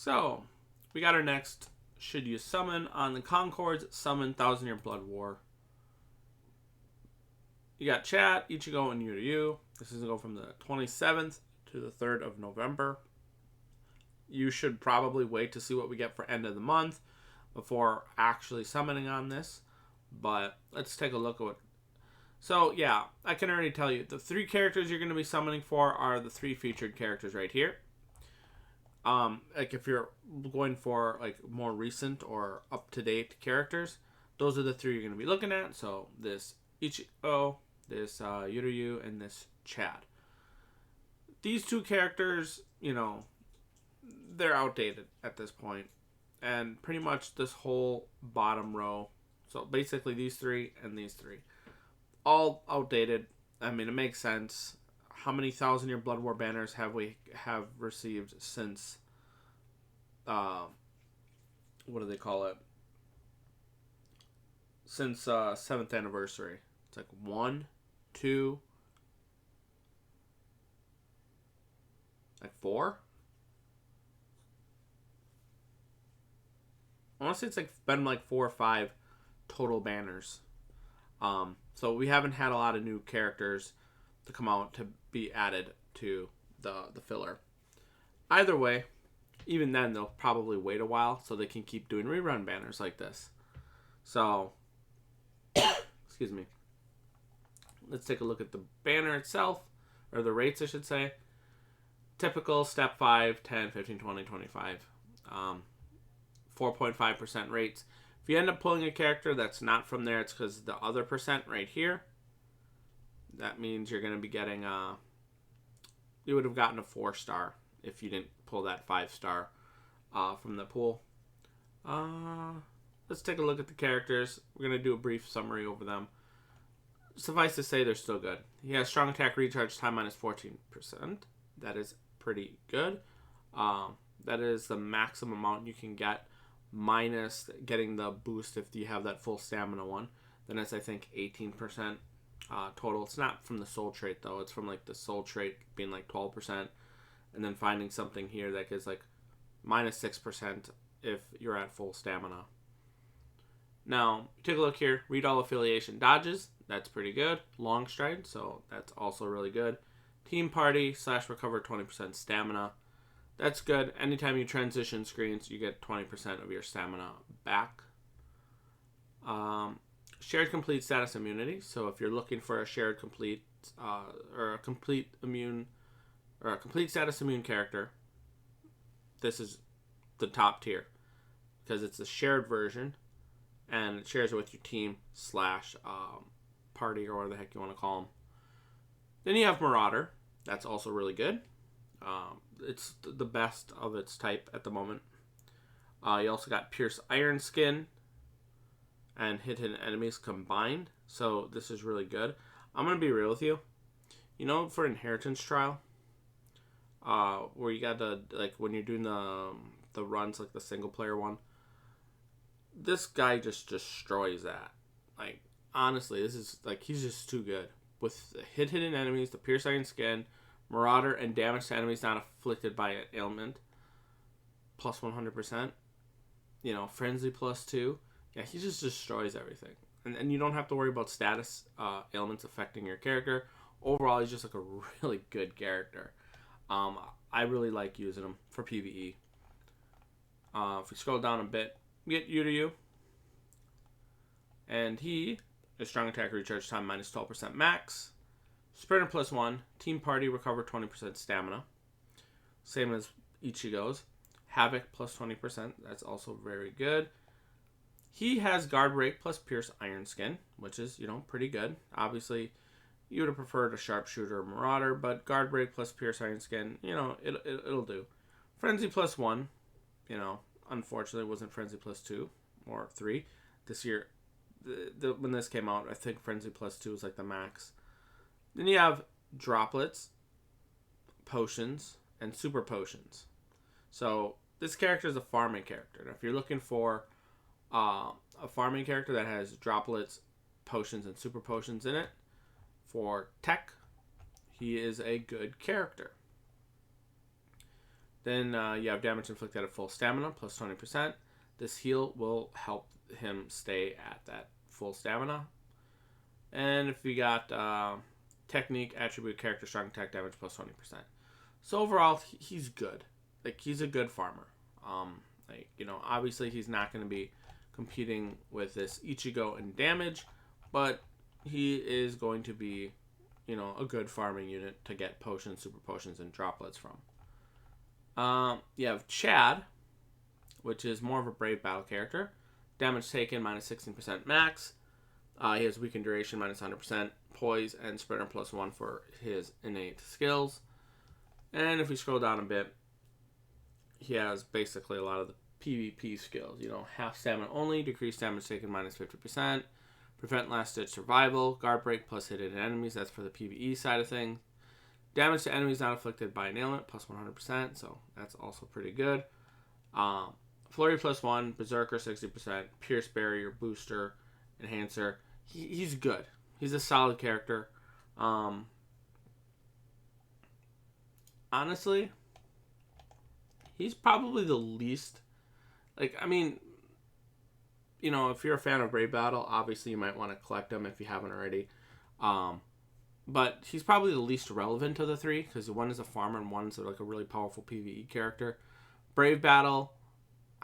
So, we got our next should you summon on the Concord's Summon 1000 Year Blood War. You got Chat, Ichigo, and Yuryu. This is going to go from the 27th to the 3rd of November. You should probably wait to see what we get for end of the month before actually summoning on this. But let's take a look at what... So, yeah, I can already tell you. The 3 characters you're going to be summoning for are the 3 featured characters right here. Like if you're going for like more recent or up-to-date characters, those are the 3 you're going to be looking at. So, this Ichigo, this Yuryu, and this Chad. These 2 characters, you know, they're outdated at this point. And pretty much this whole bottom row, so basically these 3 and these 3, all outdated. I mean, it makes sense. How many 1000 Year Blood War banners have we received since, what do they call it? Since 7th anniversary. It's like 1, 2, like 4? I want to say it's like been like 4 or 5 total banners. So we haven't had a lot of new characters to come out to be added to the filler. Either way, even then they'll probably wait a while so they can keep doing rerun banners like this. So, excuse me. Let's take a look at the banner itself, or the rates I should say. Typical step 5, 10, 15, 20, 25. 4.5% rates. If you end up pulling a character that's not from there, it's because the other percent right here. That means you're going to be getting you would have gotten a 4-star if you didn't pull that 5-star from the pool. Let's take a look at the characters. We're going to do a brief summary over them. Suffice to say, they're still good. He has strong attack recharge time minus 14%. That is pretty good. That is the maximum amount you can get, minus getting the boost if you have that full stamina one. Then it's, I think, 18% total. It's not from the soul trait, though. It's from like the soul trait being like 12%. And then finding something here that gives like minus 6% if you're at full stamina. Now, take a look here. Read all affiliation dodges. That's pretty good. Long stride, so that's also really good. Team party / recover 20% stamina. That's good. Anytime you transition screens, you get 20% of your stamina back. Shared complete status immunity. So if you're looking for a shared complete or a complete immune or a complete status immune character, this is the top tier because it's a shared version and it shares it with your team / party or whatever the heck you want to call them. Then you have Marauder. That's also really good. It's the best of its type at the moment. You also got Pierce Iron Skin and Hidden Enemies combined. So this is really good. I'm going to be real with you. You know, for Inheritance Trial, where you got the, like, when you're doing the runs, like the single player one, this guy just destroys that. Like, honestly, this is, like, he's just too good. With the Hidden Enemies, the Pierce Iron Skin, Marauder, and damage to enemies not afflicted by an ailment, plus 100%. You know, Frenzy plus 2. Yeah, he just destroys everything. And you don't have to worry about status ailments affecting your character. Overall, he's just like a really good character. I really like using him for PvE. If we scroll down a bit, we get Yuryu. And he is strong attack recharge time minus 12% max. Sprinter plus 1. Team party recover 20% stamina. Same as Ichigo's. Havoc plus 20%. That's also very good. He has Guard Break plus Pierce Iron Skin, which is, you know, pretty good. Obviously, you would have preferred a Sharpshooter or Marauder, but Guard Break plus Pierce Iron Skin, you know, it'll do. Frenzy plus 1, you know, unfortunately it wasn't Frenzy plus 2 or 3. This year, when this came out, I think Frenzy plus 2 was like the max. Then you have Droplets, Potions, and Super Potions. So, this character is a farming character. And if you're looking for a farming character that has Droplets, Potions, and Super Potions in it, for tech, he is a good character. Then you have damage inflicted at full stamina, plus 20%. This heal will help him stay at that full stamina. And if you got technique, attribute, character, strong attack, damage, plus 20%. So overall, he's good. Like, he's a good farmer. Like, you know, obviously he's not going to be competing with this Ichigo in damage, but he is going to be, you know, a good farming unit to get potions, super potions, and droplets from. You have Chad, which is more of a brave battle character. Damage taken, minus 16% max. He has weakened duration, minus 100%. Poise and Sprinter, plus 1 for his innate skills. And if we scroll down a bit, he has basically a lot of the PvP skills. You know, half stamina only, decreased damage taken, minus 50%. Prevent last-ditch survival, guard break, plus hidden enemies. That's for the PvE side of things. Damage to enemies not afflicted by an ailment, plus 100%. So that's also pretty good. Flurry plus 1, Berserker 60%, Pierce Barrier, Booster, Enhancer. He's good. He's a solid character. Honestly, he's probably the least... Like, I mean, you know, if you're a fan of Brave Battle, obviously you might want to collect him if you haven't already. But he's probably the least relevant of the three, because one is a farmer and one's like a really powerful PvE character. Brave Battle...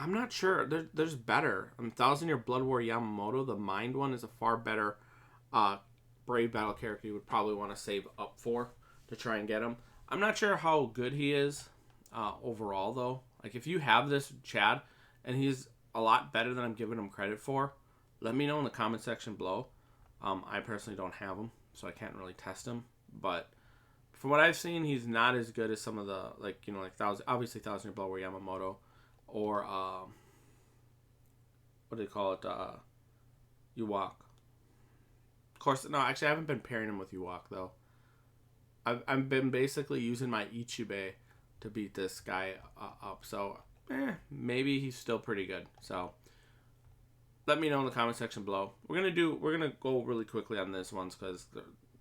I'm not sure. There's better. 1,000 Year Blood War Yamamoto, the Mind one, is a far better Brave Battle character you would probably want to save up for to try and get him. I'm not sure how good he is overall, though. Like, if you have this Chad, and he's a lot better than I'm giving him credit for, let me know in the comment section below. I personally don't have him, so I can't really test him. But from what I've seen, he's not as good as some of the, like, you know, like, obviously 1,000 Year Blood War Yamamoto. Or, what do they call it? Uwak. Of course, no, actually, I haven't been pairing him with Uwak, though. I've been basically using my Ichigo to beat this guy up. So, maybe he's still pretty good. So, let me know in the comment section below. We're gonna go really quickly on this ones because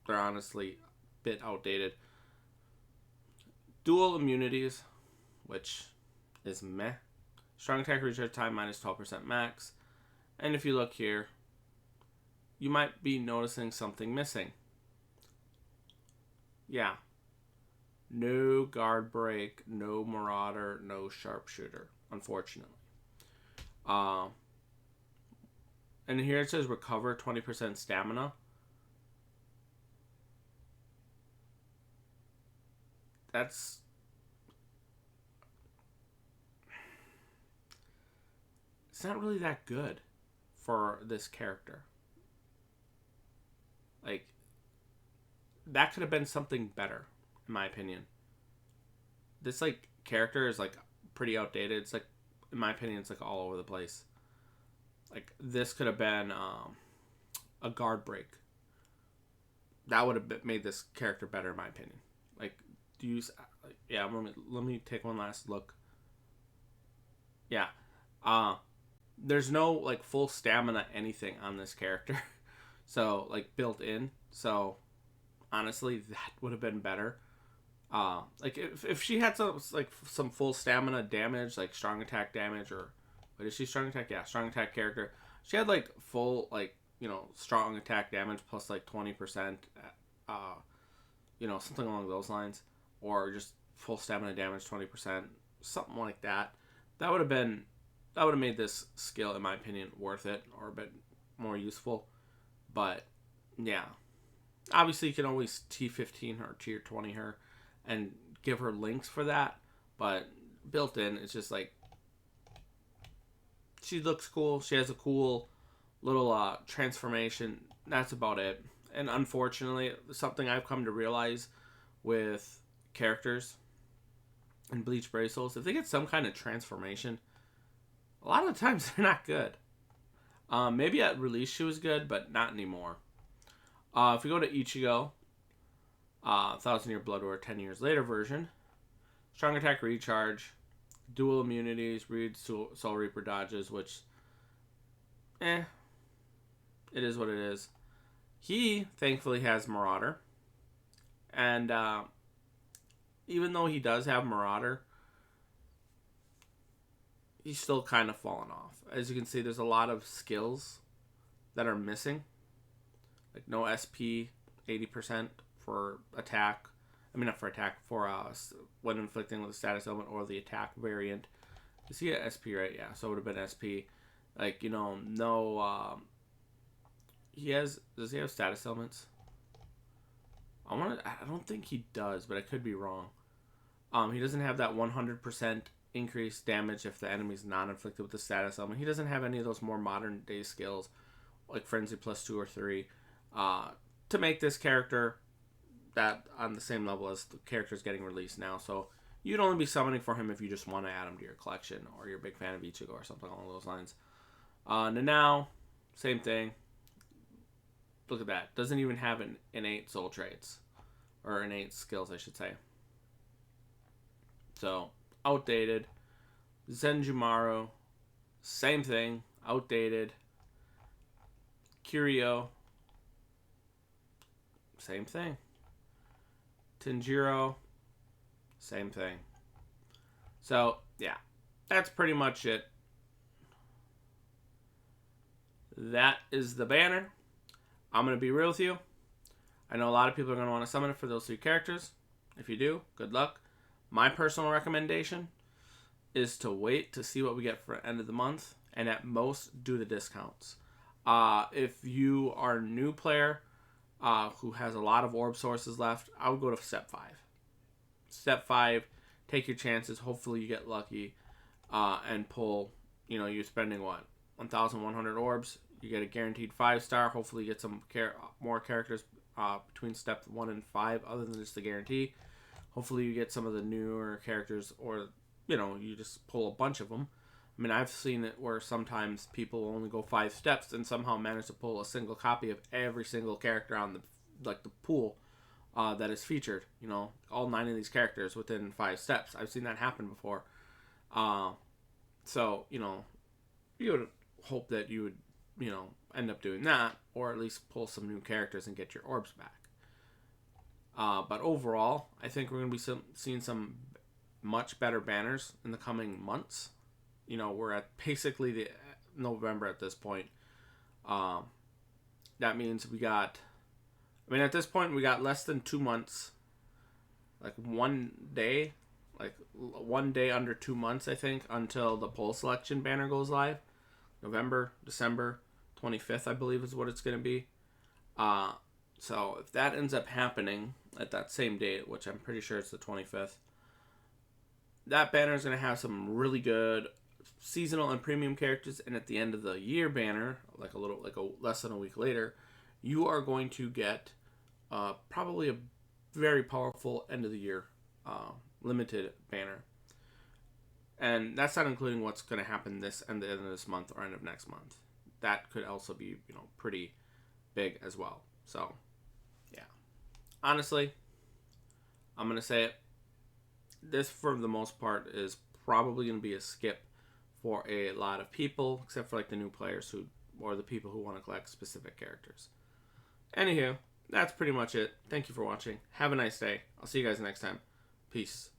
they're honestly a bit outdated. Dual immunities, which is meh. Strong attack recharge time, minus 12% max. And if you look here, you might be noticing something missing. Yeah. No guard break, no marauder, no sharpshooter, unfortunately. And here it says recover 20% stamina. It's not really that good for this character. Like, that could have been something better, in my opinion. This, like, character is, like, pretty outdated. It's, like, in my opinion, it's, like, all over the place. Like, this could have been a guard break. That would have made this character better, in my opinion. Like, yeah, let me take one last look. Yeah. There's no, like, full stamina anything on this character. So, like, built in. So, honestly, that would have been better. Like, if she had some full stamina damage, like, strong attack damage, or... What is she, strong attack? Yeah, strong attack character. She had, like, full, like, you know, strong attack damage plus, like, 20%. You know, something along those lines. Or just full stamina damage, 20%. Something like that. That would have made this skill, in my opinion, worth it, or a bit more useful. But, yeah. Obviously, you can always T15 her, Tier 20 her, and give her links for that. But, built in, it's just like, she looks cool. She has a cool little transformation. That's about it. And unfortunately, something I've come to realize with characters in Bleach Brave Souls, if they get some kind of transformation, a lot of the times they're not good. Maybe at release she was good, but not anymore. If we go to Ichigo, 1,000 Year Blood War 10 years later version, strong attack recharge, dual immunities, read Soul Reaper dodges, which, it is what it is. He, thankfully, has Marauder. And even though he does have Marauder, he's still kind of falling off. As you can see, there's a lot of skills that are missing. Like no SP, 80% for attack. I mean, not for attack, for when inflicting with a status element or the attack variant. Is he at SP, right? Yeah, so it would have been SP. Like, you know, no... Does he have status elements? I don't think he does, but I could be wrong. He doesn't have that 100% increased damage if the enemy's not inflicted with the status element. He doesn't have any of those more modern day skills, like Frenzy plus 2 or 3, to make this character that on the same level as the characters getting released now. So you'd only be summoning for him if you just want to add him to your collection, or you're a big fan of Ichigo or something along those lines. Now, same thing. Look at that. Doesn't even have an innate soul traits. Or innate skills, I should say. So, outdated. Zenjumaru, same thing. Outdated. Kiryu, same thing. Tanjiro, same thing. So, yeah. That's pretty much it. That is the banner. I'm going to be real with you. I know a lot of people are going to want to summon it for those 3 characters. If you do, good luck. My personal recommendation is to wait to see what we get for end of the month, and at most do the discounts. If you are a new player who has a lot of orb sources left, I would go to step 5. Step 5, take your chances. Hopefully you get lucky and pull, you know, you're spending what? 1,100 orbs. You get a guaranteed 5-star. Hopefully you get some more characters between step 1 and 5 other than just the guarantee. Hopefully you get some of the newer characters, or, you know, you just pull a bunch of them. I mean, I've seen it where sometimes people only go 5 steps and somehow manage to pull a single copy of every single character on the pool that is featured. You know, all 9 of these characters within 5 steps. I've seen that happen before. So, you know, you would hope that you would, you know, end up doing that, or at least pull some new characters and get your orbs back. But overall, I think we're going to be seeing some much better banners in the coming months. You know, we're at basically the November at this point. That means at this point, we got less than 2 months. Like 1 day. Like 1 day under 2 months, I think, until the poll selection banner goes live. November, December 25th, I believe, is what it's going to be. So if that ends up happening at that same date, which I'm pretty sure it's the 25th, that banner is going to have some really good seasonal and premium characters. And at the end of the year banner, less than a week later, you are going to get probably a very powerful end of the year limited banner. And that's not including what's going to happen at the end of this month or end of next month. That could also be, you know, pretty big as well. So, yeah. Honestly, I'm going to say it. This, for the most part, is probably going to be a skip for a lot of people, except for like the new players or the people who want to collect specific characters. Anywho, that's pretty much it. Thank you for watching. Have a nice day. I'll see you guys next time. Peace.